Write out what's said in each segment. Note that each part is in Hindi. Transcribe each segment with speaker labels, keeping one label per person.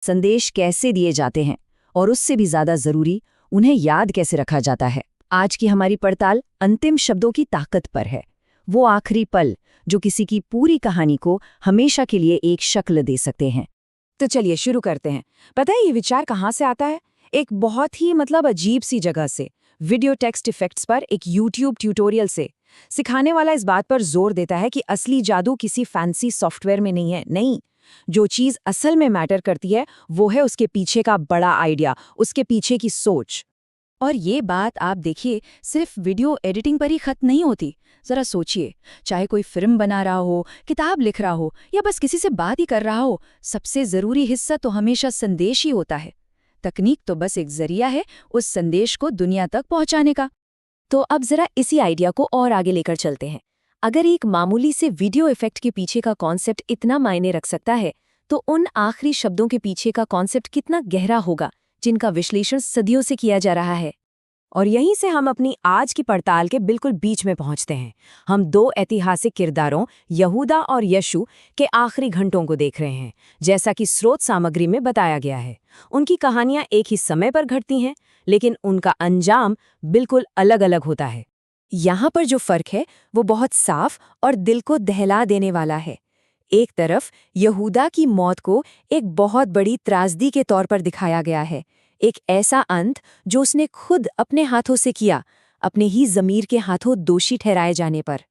Speaker 1: संदेश कैसे दिए जाते हैं और उससे भी ज्यादा जरूरी, उन्हें याद कैसे रखा जाता है। आज की हमारी पड़ताल अंतिम शब्दों की ताकत पर है। वो आखिरी पल जो किसी की पूरी कहानी को हमेशा के लिए एक शक्ल दे सकते हैं।
Speaker 2: तो चलिए शुरू करते हैं। पता है ये विचार कहाँ से आता है? एक बहुत ही अजीब सी जगह से, वीडियो टेक्स्ट इफेक्ट्स पर एक यूट्यूब ट्यूटोरियल से। सिखाने वाला इस बात पर जोर देता है कि असली जादू किसी फैंसी सॉफ्टवेयर में नहीं है। नहीं, जो चीज़ असल में मैटर करती है वो है उसके पीछे का बड़ा आइडिया, उसके पीछे की सोच।
Speaker 3: और ये बात आप देखिए सिर्फ वीडियो एडिटिंग पर ही खत्म नहीं होती। जरा सोचिए, चाहे कोई फिल्म बना रहा हो, किताब लिख रहा हो या बस किसी से बात ही कर रहा हो, सबसे जरूरी हिस्सा तो हमेशा संदेश ही होता है। तकनीक तो बस एक जरिया है उस संदेश को दुनिया तक पहुंचाने का।
Speaker 4: तो अब जरा इसी आइडिया को और आगे लेकर चलते हैं। अगर एक मामूली से वीडियो इफेक्ट के पीछे का कॉन्सेप्ट इतना मायने रख सकता है, तो उन आखिरी शब्दों के पीछे का कॉन्सेप्ट कितना गहरा होगा, जिनका विश्लेषण सदियों से किया जा रहा है।
Speaker 2: और यहीं से हम अपनी आज की पड़ताल के बिल्कुल बीच में पहुंचते हैं। हम दो ऐतिहासिक किरदारों, यहूदा और यशु, के आखिरी घंटों को देख रहे हैं। जैसा कि स्रोत सामग्री में बताया गया है, उनकी कहानियां एक ही समय पर घटती हैं, लेकिन उनका अंजाम बिल्कुल अलग अलग होता है।
Speaker 4: यहाँ पर जो फर्क है वो बहुत साफ और दिल को दहला देने वाला है। एक तरफ यहूदा की मौत को एक बहुत बड़ी त्रासदी के तौर पर दिखाया गया है, एक ऐसा अंत जो उसने खुद अपने हाथों से किया, अपने ही ज़मीर के हाथों दोषी ठहराए जाने पर।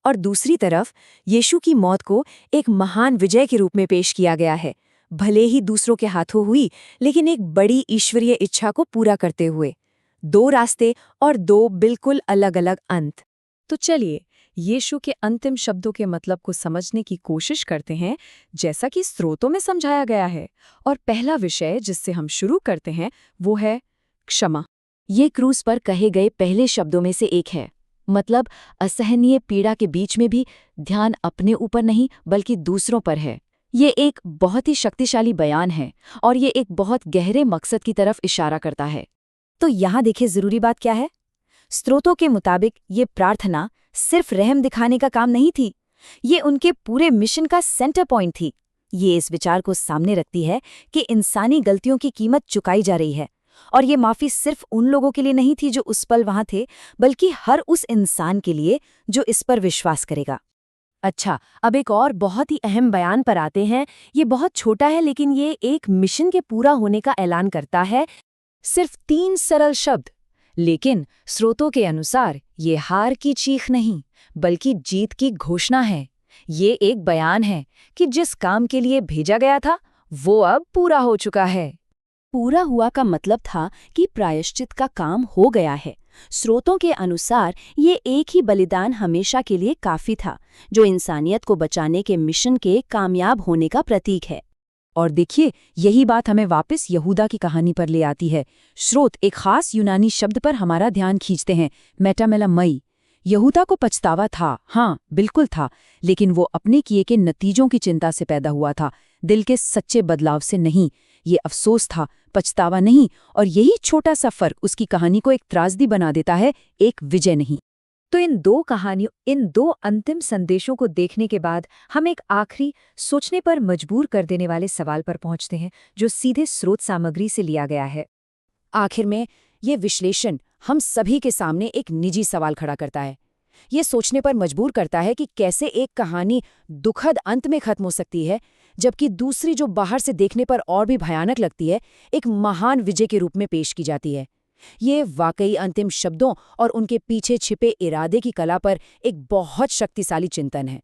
Speaker 4: और दूसरी तरफ यीशु की मौत को एक महान विजय के रूप में पेश किया गया है, भले ही दूसरों के हाथों हुई, लेकिन एक बड़ी ईश्वरीय इच्छा को पूरा करते हुए। दो रास्ते और दो बिल्कुल अलग अलग अंत।
Speaker 3: तो चलिए यीशु के अंतिम शब्दों के मतलब को समझने की कोशिश करते हैं, जैसा कि स्रोतों में समझाया गया है। और पहला विषय जिससे हम शुरू करते हैं वो है क्षमा।
Speaker 4: ये क्रूस पर कहे गए पहले शब्दों में से एक है। मतलब असहनीय पीड़ा के बीच में भी ध्यान अपने ऊपर नहीं बल्कि दूसरों पर है। ये एक बहुत ही शक्तिशाली बयान है और ये एक बहुत गहरे मकसद की तरफ इशारा करता है।
Speaker 2: तो यहाँ देखिए जरूरी बात क्या है। स्रोतों के मुताबिक ये प्रार्थना सिर्फ रहम दिखाने का काम नहीं थी, ये उनके पूरे मिशन का सेंटर पॉइंट थी। ये इस विचार को सामने रखती है कि इंसानी गलतियों की कीमत चुकाई जा रही है, और ये माफ़ी सिर्फ उन लोगों के लिए नहीं थी जो उस पल वहाँ थे, बल्कि हर उस इंसान के लिए जो इस पर विश्वास करेगा। अच्छा, अब एक और बहुत ही अहम बयान पर आते हैं। ये बहुत छोटा है, लेकिन ये एक मिशन के पूरा होने का ऐलान करता है। सिर्फ 3 सरल शब्द, लेकिन स्रोतों के अनुसार ये हार की चीख नहीं बल्कि जीत की घोषणा है। ये एक बयान है कि जिस काम के लिए भेजा गया था वो अब पूरा हो चुका है।
Speaker 4: पूरा हुआ का मतलब था कि प्रायश्चित का काम हो गया है। स्रोतों के अनुसार ये एक ही बलिदान हमेशा के लिए काफी था, जो इंसानियत को बचाने के मिशन के कामयाब होने का प्रतीक है।
Speaker 3: और देखिए, यही बात हमें वापस यहूदा की कहानी पर ले आती है। स्रोत एक खास यूनानी शब्द पर हमारा ध्यान खींचते हैं, मेटामेलामई। यहूदा को पछतावा था, हाँ बिल्कुल था, लेकिन वो अपने किए के नतीजों की चिंता से पैदा हुआ था, दिल के सच्चे बदलाव से नहीं। ये अफसोस था, पछतावा नहीं। और यही छोटा सा फर्क उसकी कहानी को एक त्रासदी बना देता है, एक विजय नहीं।
Speaker 2: तो इन दो कहानियों, इन दो अंतिम संदेशों को देखने के बाद हम एक आखिरी, सोचने पर मजबूर कर देने वाले सवाल पर पहुंचते हैं, जो सीधे स्रोत सामग्री से लिया गया है। आखिर में ये विश्लेषण हम सभी के सामने एक निजी सवाल खड़ा करता है। ये सोचने पर मजबूर करता है कि कैसे एक कहानी दुखद अंत में खत्म हो सकती है, जबकि दूसरी, जो बाहर से देखने पर और भी भयानक लगती है, एक महान विजय के रूप में पेश की जाती है। ये वाकई अंतिम शब्दों और उनके पीछे छिपे इरादे की कला पर एक बहुत शक्तिशाली चिंतन है।